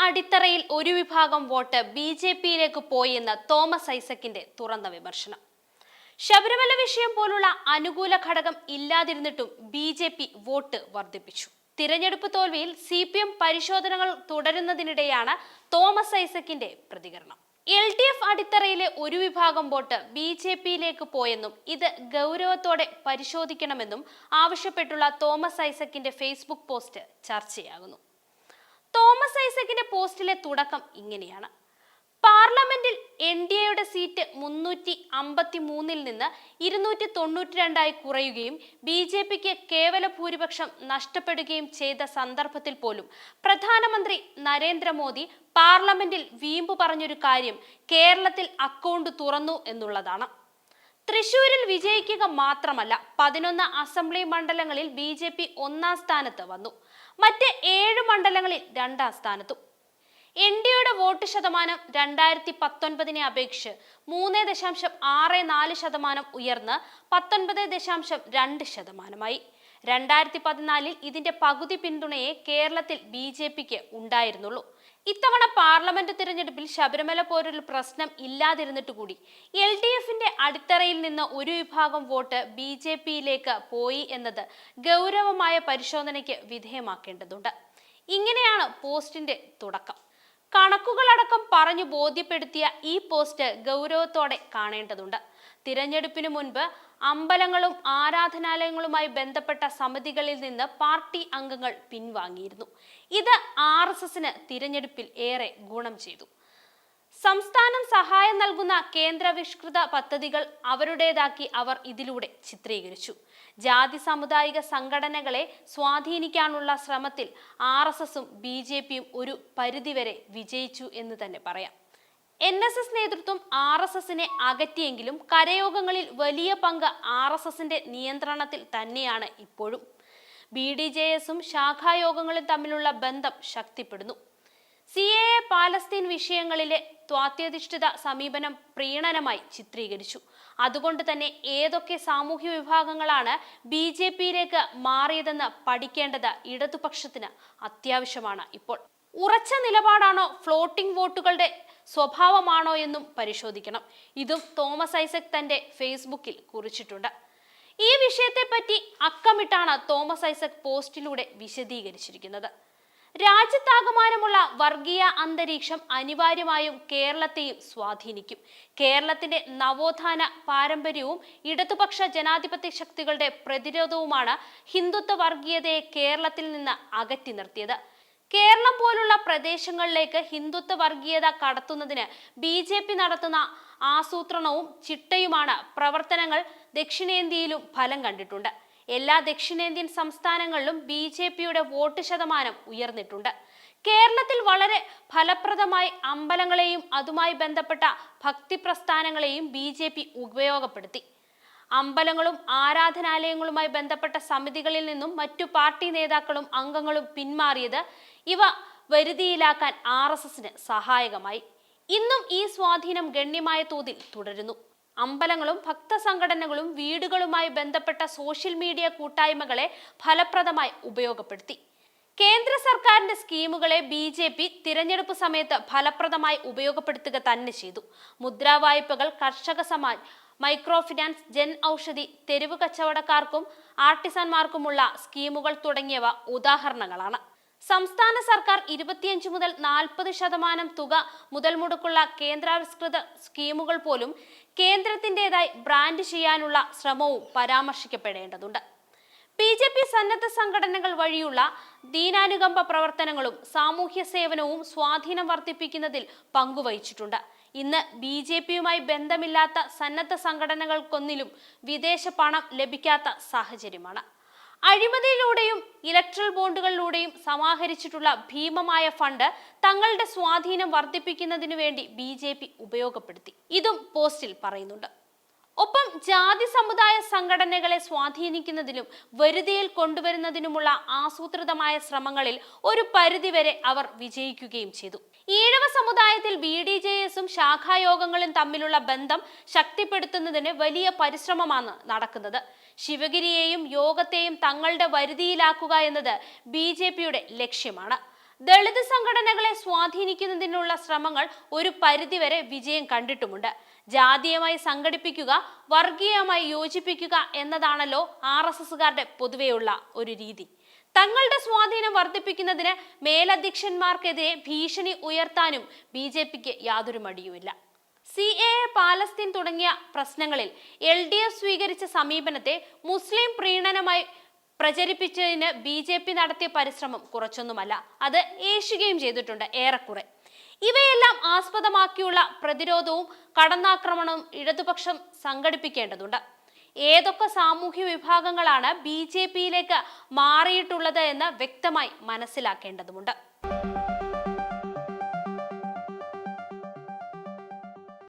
അടിത്തറയിൽ ഒരു വിഭാഗം വോട്ട് ബി.ജെ.പിയിലേക്ക് പോയെന്ന് തോമസ് ഐസക്കിന്റെ തുറന്ന വിമർശനം. ശബരിമല വിഷയം പോലുള്ള അനുകൂല ഘടകം ഇല്ലാതിരുന്നിട്ടും ബി.ജെ.പി വോട്ട് വർദ്ധിപ്പിച്ചു. തിരഞ്ഞെടുപ്പ് തോൽവിയിൽ CPM പരിശോധനകൾ തുടരുന്നതിനിടെയാണ് തോമസ് ഐസക്കിന്റെ പ്രതികരണം. LDF അടിത്തറയിലെ ഒരു വിഭാഗം വോട്ട് ബി.ജെ.പിയിലേക്ക് പോയെന്നും ഇത് ഗൗരവത്തോടെ പരിശോധിക്കണമെന്നും ആവശ്യപ്പെട്ടുള്ള തോമസ് ഐസക്കിന്റെ ഫേസ്ബുക്ക് പോസ്റ്റ് ചർച്ചയാകുന്നു. തോമസ് ഐസക്കിന്റെ പോസ്റ്റിലെ തുടക്കം ഇങ്ങനെയാണ്: പാർലമെന്റിൽ NDAയുടെ സീറ്റ് 353-ൽ നിന്ന് 292 കുറയുകയും BJPക്ക് കേവല ഭൂരിപക്ഷം നഷ്ടപ്പെടുകയും ചെയ്ത സന്ദർഭത്തിൽ പോലും പ്രധാനമന്ത്രി നരേന്ദ്രമോദി പാർലമെന്റിൽ വീമ്പു പറഞ്ഞൊരു കാര്യം കേരളത്തിൽ അക്കൗണ്ട് തുറന്നു എന്നുള്ളതാണ്. തൃശൂരിൽ വിജയിക്കുക മാത്രമല്ല, 11 അസംബ്ലി മണ്ഡലങ്ങളിൽ BJP 1-ാം സ്ഥാനത്ത് വന്നു. മറ്റ് 7 മണ്ഡലങ്ങളിൽ 2-ാം സ്ഥാനത്തും. NDAയുടെ വോട്ട് ശതമാനം 2019-നെ അപേക്ഷിച്ച് 3.64% ഉയർന്ന് 19.2%. 2014-ൽ ഇതിന്റെ പകുതി പിന്തുണയെ കേരളത്തിൽ BJPക്ക് ഉണ്ടായിരുന്നുള്ളൂ. ഇത്തവണ പാർലമെന്റ് തിരഞ്ഞെടുപ്പിൽ ശബരിമല പോലൊരു പ്രശ്നം ഇല്ലാതിരുന്നിട്ടുകൂടി LDFന്റെ അടിത്തറയിൽ നിന്ന് ഒരു വിഭാഗം വോട്ട് BJPയിലേക്ക് പോയി എന്നത് ഗൗരവമായ പരിശോധനയ്ക്ക് വിധേയമാക്കേണ്ടതുണ്ട്. ഇങ്ങനെയാണ് പോസ്റ്റിന്റെ തുടക്കം. കണക്കുകളടക്കം പറഞ്ഞു ബോധ്യപ്പെടുത്തിയ ഈ പോസ്റ്റ് ഗൗരവത്തോടെ കാണേണ്ടതുണ്ട്. തിരഞ്ഞെടുപ്പിന് മുൻപ് അമ്പലങ്ങളും ആരാധനാലയങ്ങളുമായി ബന്ധപ്പെട്ട സമിതികളിൽ നിന്ന് പാർട്ടി അംഗങ്ങൾ പിൻവാങ്ങിയിരുന്നു. ഇത് RSSന് തിരഞ്ഞെടുപ്പിൽ ഏറെ ഗുണം ചെയ്തു. സംസ്ഥാനം സഹായം നൽകുന്ന കേന്ദ്രവിഷ്കൃത പദ്ധതികൾ അവരുടേതാക്കി അവർ ഇതിലൂടെ ചിത്രീകരിച്ചു. ജാതി സാമുദായിക സംഘടനകളെ സ്വാധീനിക്കാനുള്ള ശ്രമത്തിൽ RSSും BJPയും ഒരു പരിധിവരെ വിജയിച്ചു എന്ന് തന്നെ പറയാം. NSS നേതൃത്വം RSSനെ അകറ്റിയെങ്കിലും കരയോഗങ്ങളിൽ വലിയ പങ്ക് RSSന്റെ നിയന്ത്രണത്തിൽ തന്നെയാണ് ഇപ്പോഴും. BDJSും ശാഖായോഗങ്ങളും തമ്മിലുള്ള ബന്ധം ശക്തിപ്പെടുന്നു. CAA പാലസ്തീൻ വിഷയങ്ങളിലെ ത്വാത്യധിഷ്ഠിത സമീപനം പ്രീണനമായി ചിത്രീകരിച്ചു. അതുകൊണ്ട് തന്നെ ഏതൊക്കെ സാമൂഹ്യ വിഭാഗങ്ങളാണ് BJPയിലേക്ക് മാറിയതെന്ന് പഠിക്കേണ്ടത് ഇടതുപക്ഷത്തിന് അത്യാവശ്യമാണ് ഇപ്പോൾ. ഉറച്ച നിലപാടാണോ ഫ്ലോട്ടിംഗ് വോട്ടുകളുടെ സ്വഭാവമാണോ എന്നും പരിശോധിക്കണം. ഇതും തോമസ് ഐസക് തന്റെ ഫേസ്ബുക്കിൽ കുറിച്ചിട്ടുണ്ട്. ഈ വിഷയത്തെപ്പറ്റി അക്കമിട്ടാണ് തോമസ് ഐസക് പോസ്റ്റിലൂടെ വിശദീകരിച്ചിരിക്കുന്നത്. രാജ്യത്താകമാനമുള്ള വർഗീയ അന്തരീക്ഷം അനിവാര്യമായും കേരളത്തെയും സ്വാധീനിക്കും. കേരളത്തിന്റെ നവോത്ഥാന പാരമ്പര്യവും ഇടതുപക്ഷ ജനാധിപത്യ ശക്തികളുടെ പ്രതിരോധവുമാണ് ഹിന്ദുത്വ വർഗീയതയെ കേരളത്തിൽ നിന്ന് അകറ്റി നിർത്തിയത്. കേരളം പോലുള്ള പ്രദേശങ്ങളിലേക്ക് ഹിന്ദുത്വ വർഗീയത കടത്തുന്നതിന് BJP നടത്തുന്ന ആസൂത്രണവും ചിട്ടയുമാണ് പ്രവർത്തനങ്ങൾ ദക്ഷിണേന്ത്യയിലും ഫലം കണ്ടിട്ടുണ്ട്. എല്ലാ ദക്ഷിണേന്ത്യൻ സംസ്ഥാനങ്ങളിലും BJPയുടെ വോട്ട് ശതമാനം ഉയർന്നിട്ടുണ്ട്. കേരളത്തിൽ വളരെ ഫലപ്രദമായി അമ്പലങ്ങളെയും അതുമായി ബന്ധപ്പെട്ട ഭക്തി പ്രസ്ഥാനങ്ങളെയും BJP ഉപയോഗപ്പെടുത്തി. അമ്പലങ്ങളും ആരാധനാലയങ്ങളുമായി ബന്ധപ്പെട്ട സമിതികളിൽ നിന്നും മറ്റു പാർട്ടി നേതാക്കളും അംഗങ്ങളും പിന്മാറിയത് ഇവ വരുതിയിലാക്കാൻ RSSന് സഹായകമായി. ഇന്നും ഈ സ്വാധീനം ഗണ്യമായ തോതിൽ തുടരുന്നു. അമ്പലങ്ങളും ഭക്തസംഘടനകളും വീടുകളുമായി ബന്ധപ്പെട്ട സോഷ്യൽ മീഡിയ കൂട്ടായ്മകളെ ഫലപ്രദമായി ഉപയോഗപ്പെടുത്തി. കേന്ദ്ര സർക്കാരിന്റെ സ്കീമുകളെ BJP തിരഞ്ഞെടുപ്പ് സമയത്ത് ഫലപ്രദമായി ഉപയോഗപ്പെടുത്തുക തന്നെ ചെയ്തു. മുദ്രാ വായ്പകൾ, കർഷക സമാജ്, മൈക്രോ ഫിനാൻസ്, ജൻ ഔഷധി, തെരുവ് കച്ചവടക്കാർക്കും ആർട്ടിസന്മാർക്കുമുള്ള സ്കീമുകൾ തുടങ്ങിയവ ഉദാഹരണങ്ങളാണ്. സംസ്ഥാന സർക്കാർ 25 മുതൽ 40% തുക മുതൽ മുടക്കുള്ള കേന്ദ്രാവിഷ്കൃത സ്കീമുകൾ പോലും കേന്ദ്രത്തിൻ്റെതായി ബ്രാൻഡ് ചെയ്യാനുള്ള ശ്രമവും പരാമർശിക്കപ്പെടേണ്ടതുണ്ട്. BJP സന്നദ്ധ സംഘടനകൾ വഴിയുള്ള ദീനാനുകമ്പ പ്രവർത്തനങ്ങളും സാമൂഹ്യ സേവനവും സ്വാധീനം വർദ്ധിപ്പിക്കുന്നതിൽ പങ്കുവഹിച്ചിട്ടുണ്ട്. ഇന്ന് BJPയുമായി ബന്ധമില്ലാത്ത സന്നദ്ധ സംഘടനകൾക്കൊന്നിലും വിദേശ പണം ലഭിക്കാത്ത സാഹചര്യമാണ്. അഴിമതിയിലൂടെയും ഇലക്ട്രൽ ബോണ്ടുകളിലൂടെയും സമാഹരിച്ചിട്ടുള്ള ഭീമമായ ഫണ്ട് തങ്ങളുടെ സ്വാധീനം വർദ്ധിപ്പിക്കുന്നതിനു വേണ്ടി BJP ഉപയോഗപ്പെടുത്തി. ഇതും പോസ്റ്റിൽ പറയുന്നുണ്ട്. ഒപ്പം ജാതി സമുദായ സംഘടനകളെ സ്വാധീനിക്കുന്നതിനും വരുതിയിൽ കൊണ്ടുവരുന്നതിനുമുള്ള ആസൂത്രിതമായ ശ്രമങ്ങളിൽ ഒരു പരിധിവരെ അവർ വിജയിക്കുകയും ചെയ്തു. ഈഴവ സമുദായത്തിൽ BDJSും ശാഖായോഗങ്ങളും തമ്മിലുള്ള ബന്ധം ശക്തിപ്പെടുത്തുന്നതിന് വലിയ പരിശ്രമമാണ് നടക്കുന്നത്. ശിവഗിരിയെയും യോഗത്തെയും തങ്ങളുടെ വരുതിയിലാക്കുക എന്നത് BJPയുടെ ലക്ഷ്യമാണ്. ദളിത് സംഘടനകളെ സ്വാധീനിക്കുന്നതിനുള്ള ശ്രമങ്ങൾ ഒരു പരിധിവരെ വിജയം കണ്ടിട്ടുമുണ്ട്. ജാതീയമായി സംഘടിപ്പിക്കുക, വർഗീയമായി യോജിപ്പിക്കുക എന്നതാണല്ലോ RSSകാരുടെ പൊതുവെയുള്ള ഒരു രീതി. തങ്ങളുടെ സ്വാധീനം വർദ്ധിപ്പിക്കുന്നതിന് മേലധ്യക്ഷന്മാർക്കെതിരെ ഭീഷണി ഉയർത്താനും BJPക്ക് യാതൊരു മടിയുമില്ല. CAA, പാലസ്തീൻ തുടങ്ങിയ പ്രശ്നങ്ങളിൽ LDF സ്വീകരിച്ച സമീപനത്തെ മുസ്ലിം പ്രീണനമായി പ്രചരിപ്പിച്ചതിന് BJP നടത്തിയ പരിശ്രമം കുറച്ചൊന്നുമല്ല. അത് ഏശുകയും ചെയ്തിട്ടുണ്ട് ഏറെക്കുറെ. ഇവയെല്ലാം ആസ്പദമാക്കിയുള്ള പ്രതിരോധവും കടന്നാക്രമണവും ഇടതുപക്ഷം സംഘടിപ്പിക്കേണ്ടതുണ്ട്. ഏതൊക്കെ സാമൂഹ്യ വിഭാഗങ്ങളാണ് BJPയിലേക്ക് മാറിയിട്ടുള്ളത് എന്ന് വ്യക്തമായി മനസ്സിലാക്കേണ്ടതുണ്ട്.